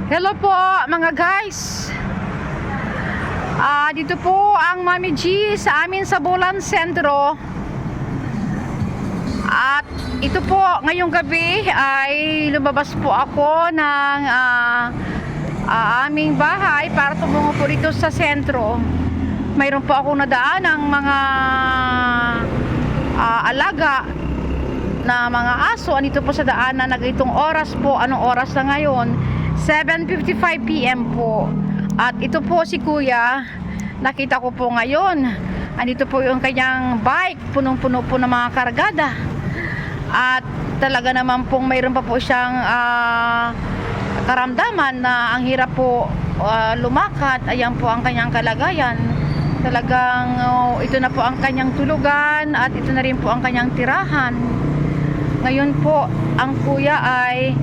Hello po mga guys. Dito po ang Mami G sa amin sa Bulan Sentro. At ito po ngayong gabi ay lumabas po ako ng aming bahay para tumungo po dito sa sentro. Mayroon po akong nadaan ng mga alaga na mga aso. Andito po sa daanan, nagitong oras po. Anong oras na ngayon? 7:55 PM po. At ito po si Kuya, nakita ko po ngayon. Andito po yung kanyang bike, punong-puno po ng mga kargada. At talaga naman pong mayroon pa po siyang karamdaman na ang hirap po lumakad. Ayan po ang kanyang kalagayan. Talagang ito na po ang kanyang tulugan at ito na rin po ang kanyang tirahan. Ngayon po ang kuya ay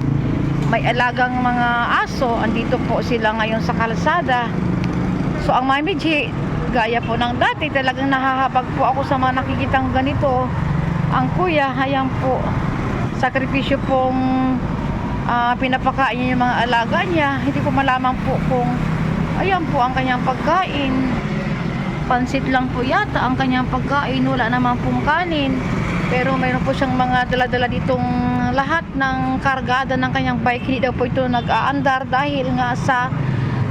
may alagang mga aso. Andito po sila ngayon sa kalsada. So ang Mami G, gaya po ng dati, talagang nahahabag po ako sa mga nakikitang ganito. Ang kuya, ayan po, sakripisyo pong pinapakain niya yung mga alaga niya. Hindi ko malaman po kung ayan po ang kanyang pagkain. Pansit lang po yata ang kanyang pagkain, wala naman pong kanin. Pero mayroon po siyang mga dala-dala ditong lahat ng kargada ng kanyang bike. Hindi daw po ito nag-aandar dahil nga sa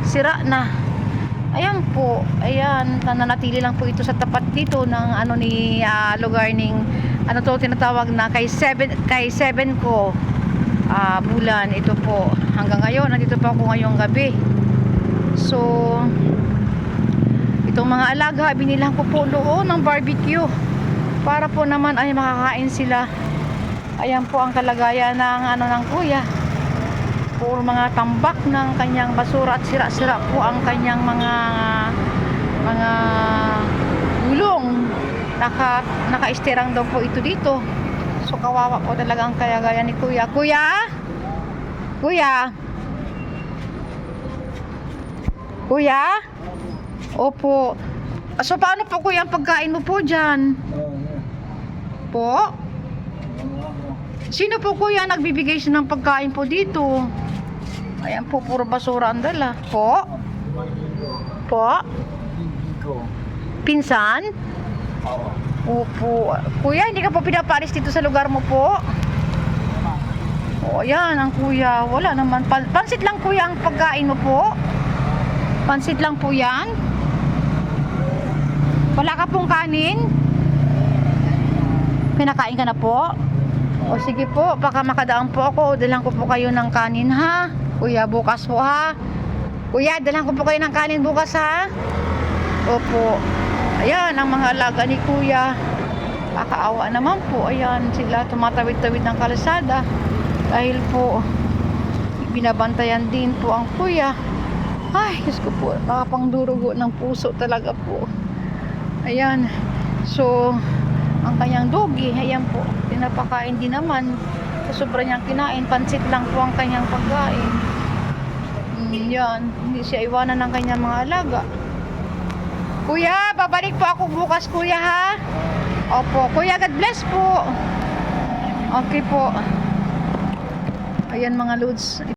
sira na. Ayan po, ayan, nananatili lang po ito sa tapat dito ng lugar ning tinatawag na kay 7 ko bulan. Ito po hanggang ngayon, nandito pa ako ngayong gabi. So itong mga alaga, binilang ko po doon ng barbecue para po naman ay makakain sila. Ayan po ang kalagayan ng kuya. Puro mga tambak ng kanyang basura at sira-sira po ang kanyang mga gulong. Naka-estirang daw po ito dito. So kawawa po talaga ang kalagayan ni kuya. Kuya? Kuya? Kuya? Opo. So paano po kuya ang pagkain mo po dyan? Po? Sino po kuya nagbibigay siya ng pagkain po dito? Ayan po, puro basura ang dala. Po? Po? Pinsan? Opo. Kuya, hindi ka po pinapalis dito sa lugar mo po? O, ayan ang kuya. Wala naman. Pansit lang kuya ang pagkain mo po? Pansit lang po yan? Wala ka pong kanin? Pinakain ka na po? O sige po, baka makadaan po ako. Dalang ko po kayo ng kanin ha. Kuya, bukas po ha. Kuya, dalang ko po kayo ng kanin bukas ha. Opo. Ayan, ang mga alaga ni kuya. Kakaawa naman po. Ayan, sila tumatawid-tawid ng kalsada. Dahil po, binabantayan din po ang kuya. Ay, Diyos ko po, nakapangdurugo ng puso talaga po. Ayan, so ang kanyang dogi, ayan po, pinapakain din naman. Sa sobra niyang kinain, pansit lang po ang kanyang pagkain. Yan, hindi siya iwanan ng kanyang mga alaga. Kuya, babalik po ako bukas kuya ha. Opo, kuya, God bless po. Okay po. Ayan mga lods.